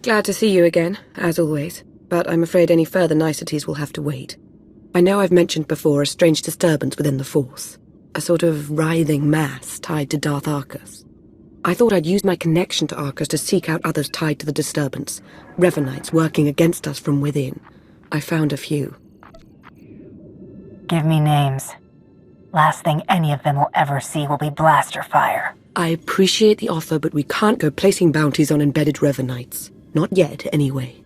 Glad to see you again, as always, but I'm afraid any further niceties will have to wait. I know I've mentioned before a strange disturbance within the Force, a sort of writhing mass tied to Darth Arcus. I thought I'd use my connection to Arcus to seek out others tied to the disturbance, Revanites working against us from within. I found a few. Give me names. Last thing any of them will ever see will be blaster fire. I appreciate the offer, but we can't go placing bounties on embedded Revanites. Not yet, anyway.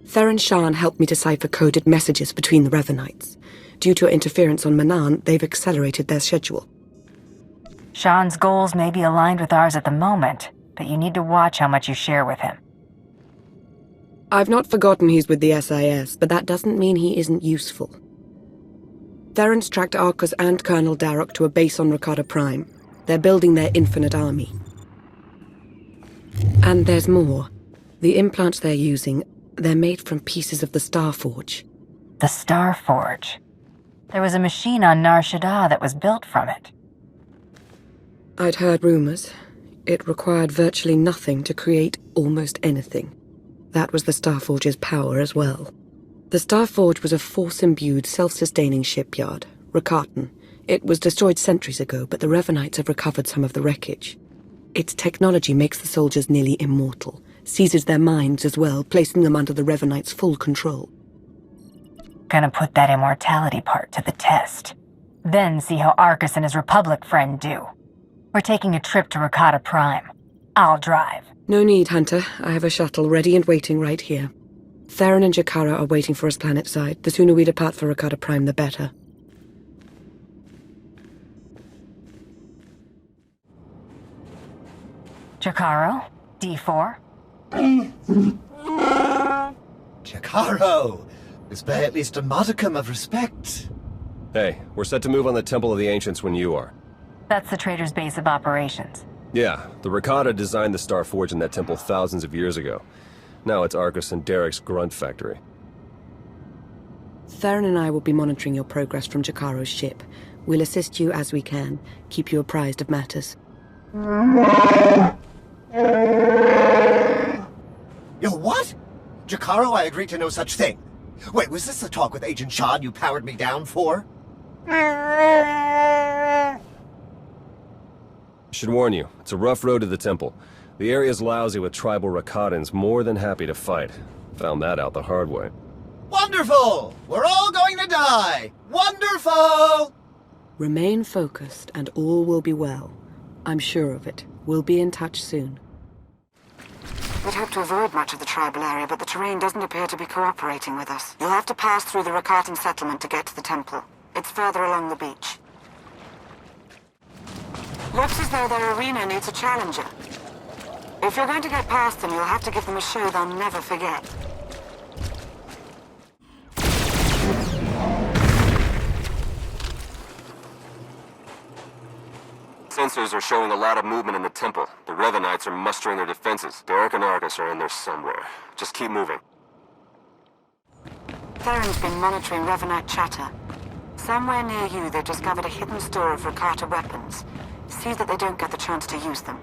Theron Shan helped me decipher coded messages between the Revanites. Due to interference on Manan, they've accelerated their schedule. Shan's goals may be aligned with ours at the moment, but you need to watch how much you share with him. I've not forgotten he's with the SIS, but that doesn't mean he isn't useful. Theron's tracked Arcus and Colonel Darroch to a base on Rakata Prime. They're building their infinite army. And there's more. The implants they're using, they're made from pieces of the Starforge. The Starforge? There was a machine on Nar Shaddaa that was built from it. I'd heard rumors. It required virtually nothing to create almost anything. That was the Starforge's power as well. The Starforge was a Force-imbued, self-sustaining shipyard, Rakatan. It was destroyed centuries ago, but the Revanites have recovered some of the wreckage. Its technology makes the soldiers nearly immortal, seizes their minds as well, placing them under the Revanites' full control. Gonna put that immortality part to the test. Then see how Arcus and his Republic friend do. We're taking a trip to Rakata Prime. I'll drive. No need, Hunter. I have a shuttle ready and waiting right here. Theron and Jakara are waiting for us planetside. The sooner we depart for Rakata Prime, the better. Jakaro? D4? Jakaro! Display at least a modicum of respect. Hey, we're set to move on the Temple of the Ancients when you are. That's the trader's base of operations. Yeah, the Rakata designed the Starforge in that temple thousands of years ago. Now it's Arcus and Derek's grunt factory. Theron and I will be monitoring your progress from Jakaro's ship. We'll assist you as we can, keep you apprised of matters. Yo, what? Jakaro, I agreed to no such thing. Wait, was this the talk with Agent Shan you powered me down for? I should warn you, it's a rough road to the temple. The area's lousy with tribal Rakatans more than happy to fight. Found that out the hard way. Wonderful! We're all going to die! Wonderful! Remain focused and all will be well. I'm sure of it. We'll be in touch soon. We'd hope to avoid much of the tribal area, but the terrain doesn't appear to be cooperating with us. You'll have to pass through the Rakatan settlement to get to the temple. It's further along the beach. Looks as though their arena needs a challenger. If you're going to get past them, you'll have to give them a show they'll never forget. Sensors are showing a lot of movement in the temple. The Revanites are mustering their defenses. Derek and Arcus are in there somewhere. Just keep moving. Theron's been monitoring Revanite chatter. Somewhere near you, they've discovered a hidden store of Rakata weapons. See that they don't get the chance to use them.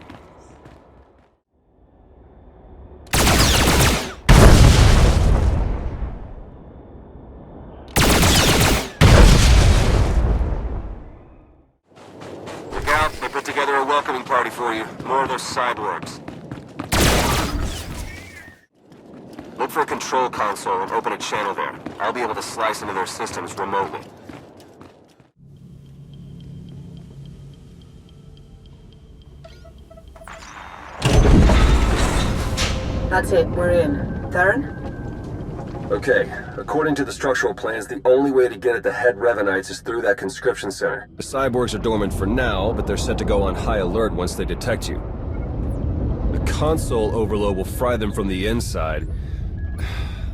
Look out, they put together a welcoming party for you. More of those cyborgs. Look for a control console and open a channel there. I'll be able to slice into their systems remotely. That's it, we're in. Theron? Okay, according to the structural plans, the only way to get at the head Revanites is through that conscription center. The cyborgs are dormant for now, but they're set to go on high alert once they detect you. The console overload will fry them from the inside.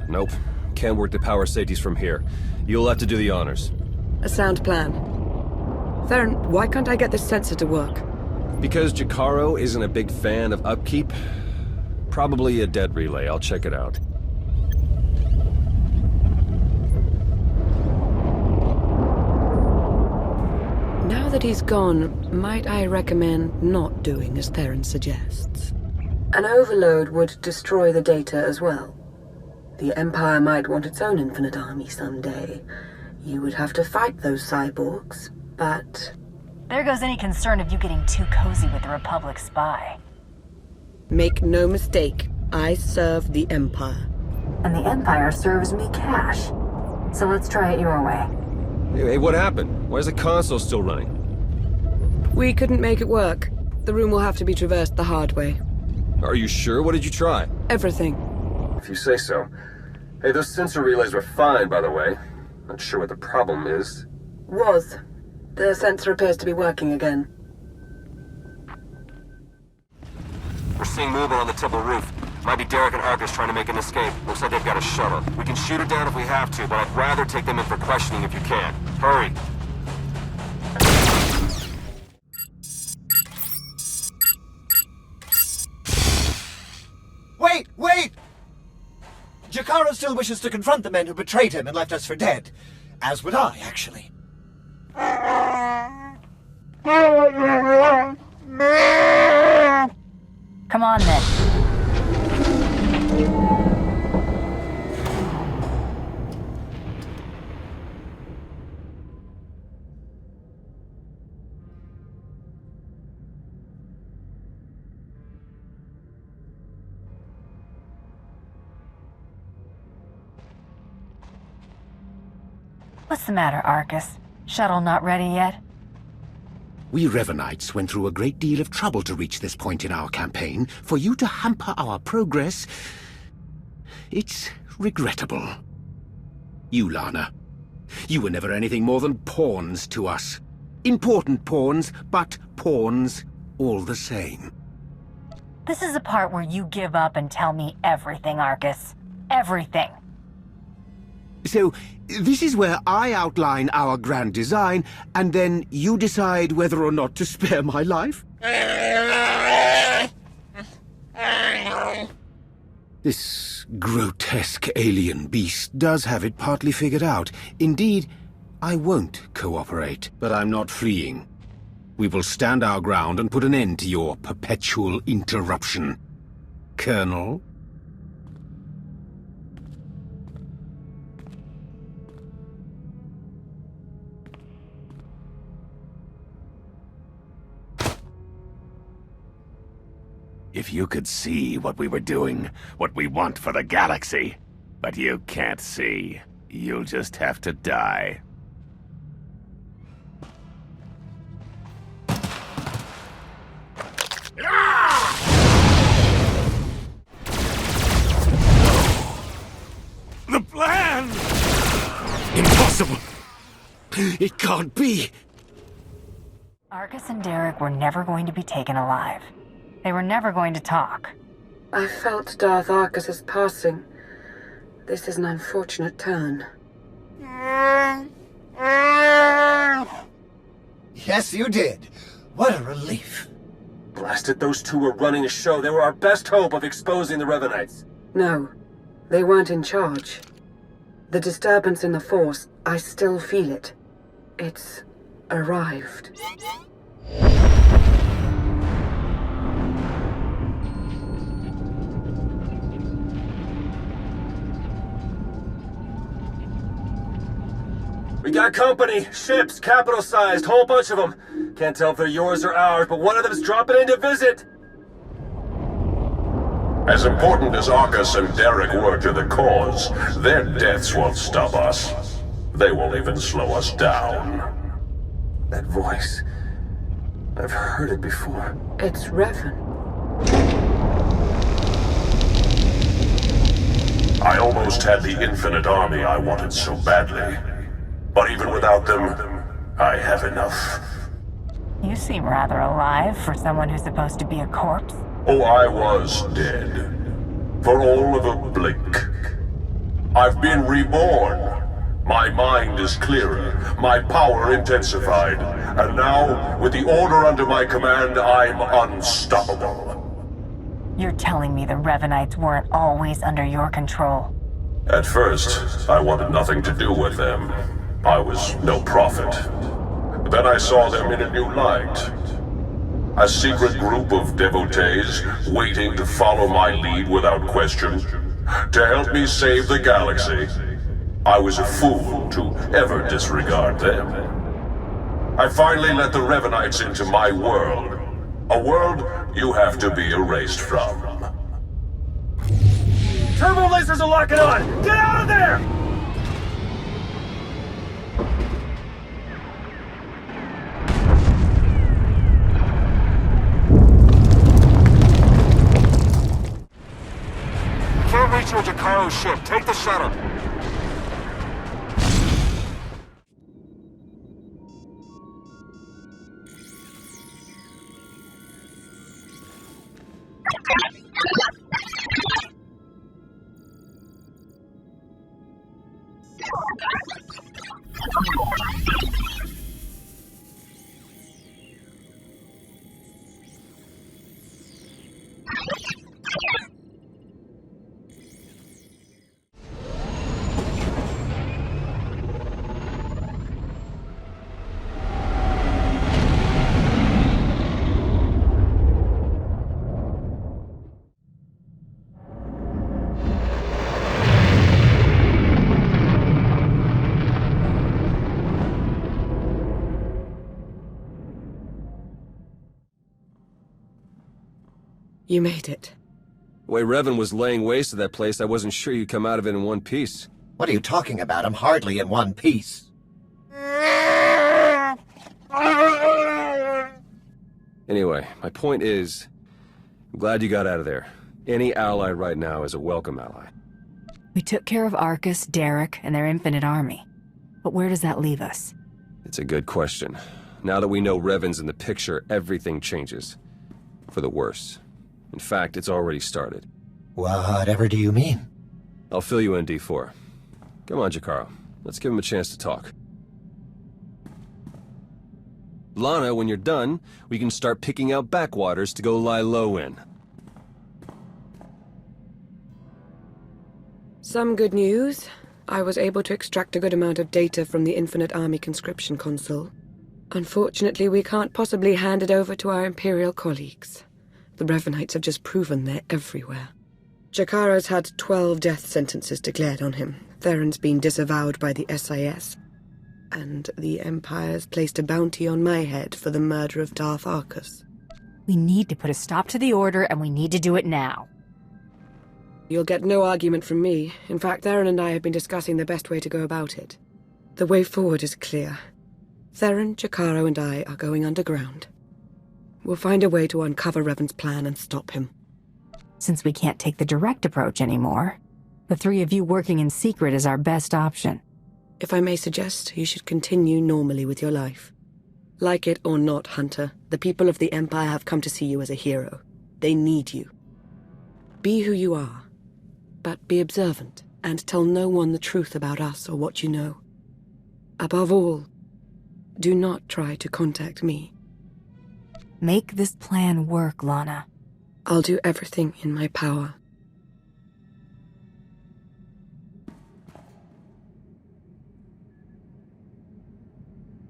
Nope, can't work the power safeties from here. You'll have to do the honors. A sound plan. Theron, why can't I get this sensor to work? Because Jakaro isn't a big fan of upkeep? Probably a dead relay, I'll check it out. Now that he's gone, might I recommend not doing as Theron suggests? An overload would destroy the data as well. The Empire might want its own infinite army someday. You would have to fight those cyborgs, but... There goes any concern of you getting too cozy with the Republic spy. Make no mistake, I serve the Empire. And the Empire serves me cash. So let's try it your way. Hey, what happened? Why is the console still running? We couldn't make it work. The room will have to be traversed the hard way. Are you sure? What did you try? Everything. If you say so. Hey, those sensor relays were fine, by the way. Not sure what the problem is. Was. The sensor appears to be working again. We're seeing movement on the temple roof. Might be Derek and Arcus trying to make an escape. Looks like they've got a shuttle. We can shoot it down if we have to, but I'd rather take them in for questioning if you can. Hurry. Wait! Jacaro still wishes to confront the men who betrayed him and left us for dead. As would I, actually. Come on, then. What's the matter, Arcus? Shuttle not ready yet? We Revanites went through a great deal of trouble to reach this point in our campaign. For you to hamper our progress... it's regrettable. You, Lana. You were never anything more than pawns to us. Important pawns, but pawns all the same. This is the part where you give up and tell me everything, Arcus. Everything. So, this is where I outline our grand design, and then you decide whether or not to spare my life? This grotesque alien beast does have it partly figured out. Indeed, I won't cooperate, but I'm not fleeing. We will stand our ground and put an end to your perpetual interruption. Colonel? If you could see what we were doing, what we want for the galaxy. But you can't see. You'll just have to die. The plan! Impossible! It can't be! Arcus and Derek were never going to be taken alive. They were never going to talk. I felt Darth Arcus's passing. This is an unfortunate turn. Yes, you did. What a relief. Blasted, those two were running the show. They were our best hope of exposing the Revanites. No, they weren't in charge. The disturbance in the Force, I still feel it. It's arrived. We got company, ships, capital-sized, whole bunch of them. Can't tell if they're yours or ours, but one of them's dropping in to visit. As important as Arcus and Derek were to the cause, their deaths won't stop us. They won't even slow us down. That voice. I've heard it before. It's Revan. I almost had the infinite army I wanted so badly. But even without them, I have enough. You seem rather alive for someone who's supposed to be a corpse. Oh, I was dead. For all of a blink. I've been reborn. My mind is clearer, my power intensified, and now, with the order under my command, I'm unstoppable. You're telling me the Revanites weren't always under your control? At first, I wanted nothing to do with them. I was no prophet. Then I saw them in a new light. A secret group of devotees waiting to follow my lead without question, to help me save the galaxy. I was a fool to ever disregard them. I finally let the Revanites into my world. A world you have to be erased from. Turbo lasers are locking on! Get out of there! Can't reach your Jakaro ship. Take the shuttle. You made it. The way Revan was laying waste to that place, I wasn't sure you'd come out of it in one piece. What are you talking about? I'm hardly in one piece. Anyway, my point is, I'm glad you got out of there. Any ally right now is a welcome ally. We took care of Arcus, Derek, and their infinite army. But where does that leave us? It's a good question. Now that we know Revan's in the picture, everything changes. For the worse. In fact, it's already started. Whatever do you mean? I'll fill you in, D4. Come on, Jakaro. Let's give him a chance to talk. Lana, when you're done, we can start picking out backwaters to go lie low in. Some good news. I was able to extract a good amount of data from the Infinite Army conscription console. Unfortunately, we can't possibly hand it over to our Imperial colleagues. The Revanites have just proven they're everywhere. Jakaro's had 12 death sentences declared on him. Theron's been disavowed by the SIS. And the Empire's placed a bounty on my head for the murder of Darth Arcus. We need to put a stop to the Order, and we need to do it now. You'll get no argument from me. In fact, Theron and I have been discussing the best way to go about it. The way forward is clear. Theron, Jakaro, and I are going underground. We'll find a way to uncover Revan's plan and stop him. Since we can't take the direct approach anymore, the three of you working in secret is our best option. If I may suggest, you should continue normally with your life. Like it or not, Hunter, the people of the Empire have come to see you as a hero. They need you. Be who you are, but be observant and tell no one the truth about us or what you know. Above all, do not try to contact me. Make this plan work, Lana. I'll do everything in my power.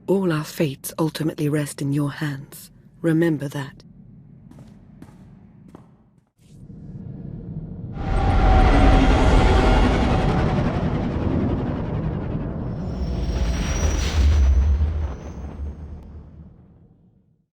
All our fates ultimately rest in your hands. Remember that.